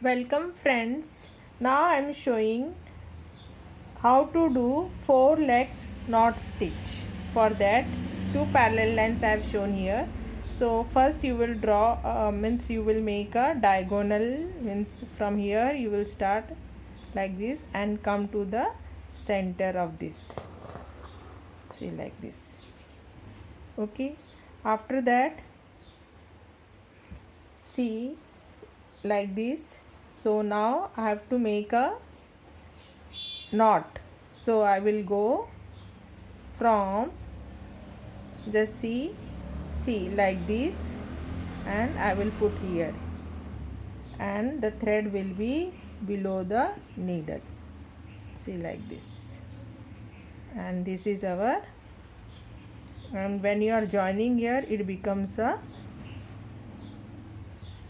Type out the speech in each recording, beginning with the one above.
Welcome friends. Now I am showing how to do 4 legs knot stitch. For that, two parallel lines I have shown here. So first you will draw means you will make a diagonal, means from here you will start like this and come to the center of this. See, like this. Okay, after that see like this. So now I have to make a knot. So I will go from just see like this, and I will put here, and the thread will be below the needle. See, like this, and this is our, and when you are joining here it becomes a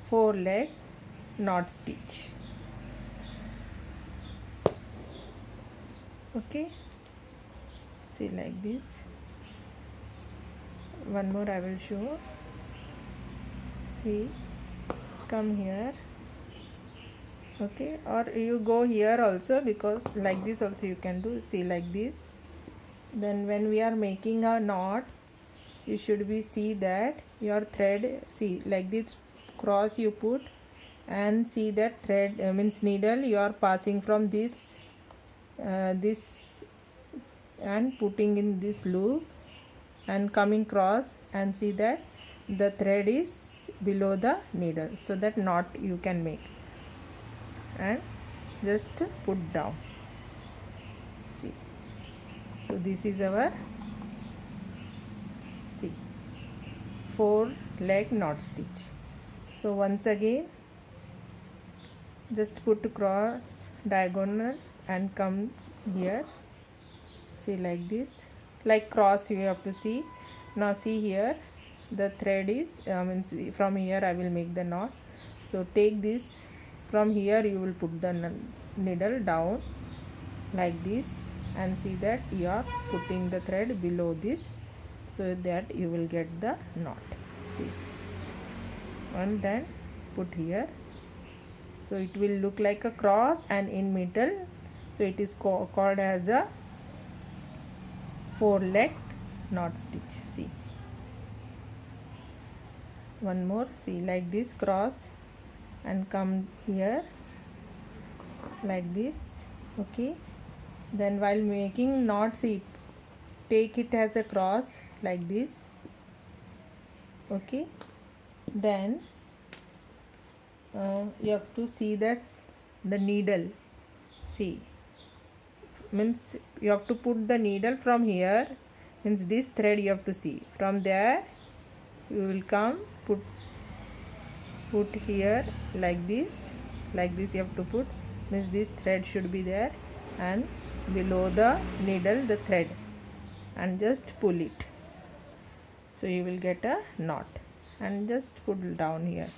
4 leg knot stitch. Okay, see, like this. One more I will show. See, come here. Okay, or you go here also, because like this also you can do. See, like this. Then when we are making a knot, you should be see that your thread, see, like this cross you put, and see that thread means needle you are passing from this this and putting in this loop and coming cross, and see that the thread is below the needle, so that knot you can make, and just put down. See, so this is our 4 leg knot stitch. So once again, just put cross diagonal and come here. See, like this, like cross you have to see. Now see here, the thread is means from here I will make the knot. So take this, from here you will put the needle down like this, and see that you are putting the thread below this, so that you will get the knot. See, and then put here, so it will look like a cross, and in middle, so it is called as a 4 leg knot stitch. See, one more. See, like this, cross and come here like this. Okay, then while making knot, see, take it as a cross like this. Okay, then you have to see that the needle, see, means you have to put the needle from here, means this thread you have to see, from there you will come put here like this you have to put, means this thread should be there, and below the needle the thread, and just pull it, so you will get a knot, and just put down here,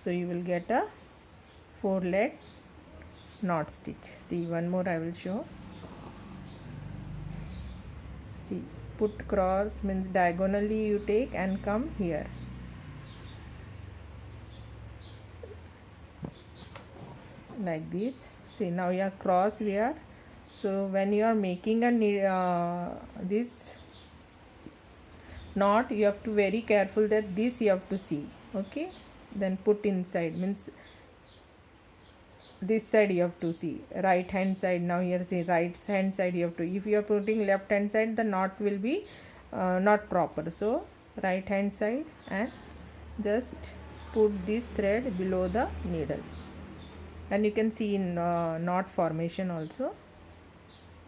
so you will get a 4 leg knot stitch. See, one more I will show. See, put cross, means diagonally you take and come here. Like this. See, now you are cross we are. So when you are making a this knot, you have to very careful that this you have to see. Okay, then put inside, means this side you have to see, right hand side. Now here, see, right hand side you have to, if you are putting left hand side, the knot will be not proper. So right hand side, and just put this thread below the needle, and you can see in knot formation also,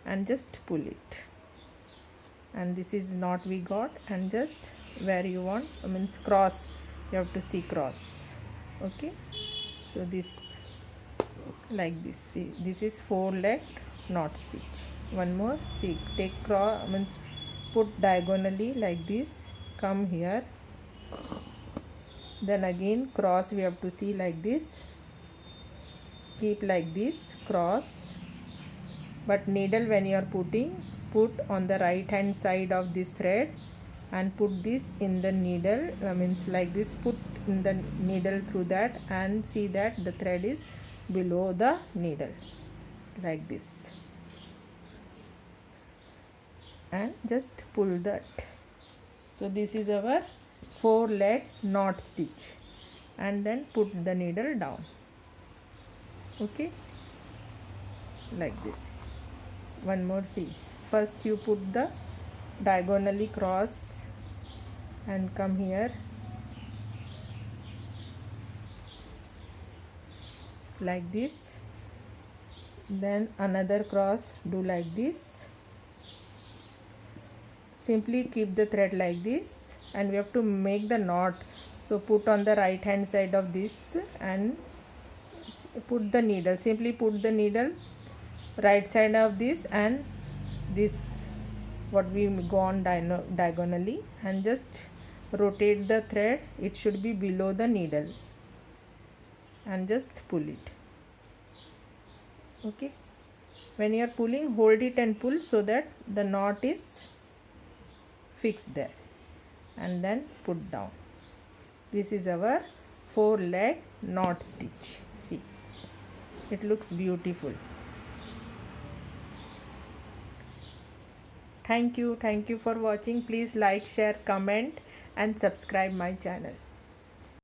and just pull it, and this is knot we got, and just where you want, means cross you have to see cross. Okay, so this like this. See, this is 4 leg knot stitch. One more. See, take cross, means put diagonally like this, come here, then again cross we have to see like this, keep like this, cross, but needle when you are putting, put on the right hand side of this thread, and put this in the needle, means like this, put in the needle through that, and see that the thread is below the needle like this, and just pull that. So this is our 4-leg knot stitch, and then put the needle down. Okay, like this. One more, see, first you put the diagonally cross and come here like this, then another cross, do like this. Simply keep the thread like this, and we have to make the knot. So put on the right hand side of this and put the needle, simply put the needle right side of this and this, what we go on diagonally, and just rotate the thread. It should be below the needle, and just pull it. Okay, when you are pulling, hold it and pull so that the knot is fixed there, and then put down. This is our 4-leg knot stitch. See, it looks beautiful. Thank you for watching. Please like, share, comment and subscribe my channel.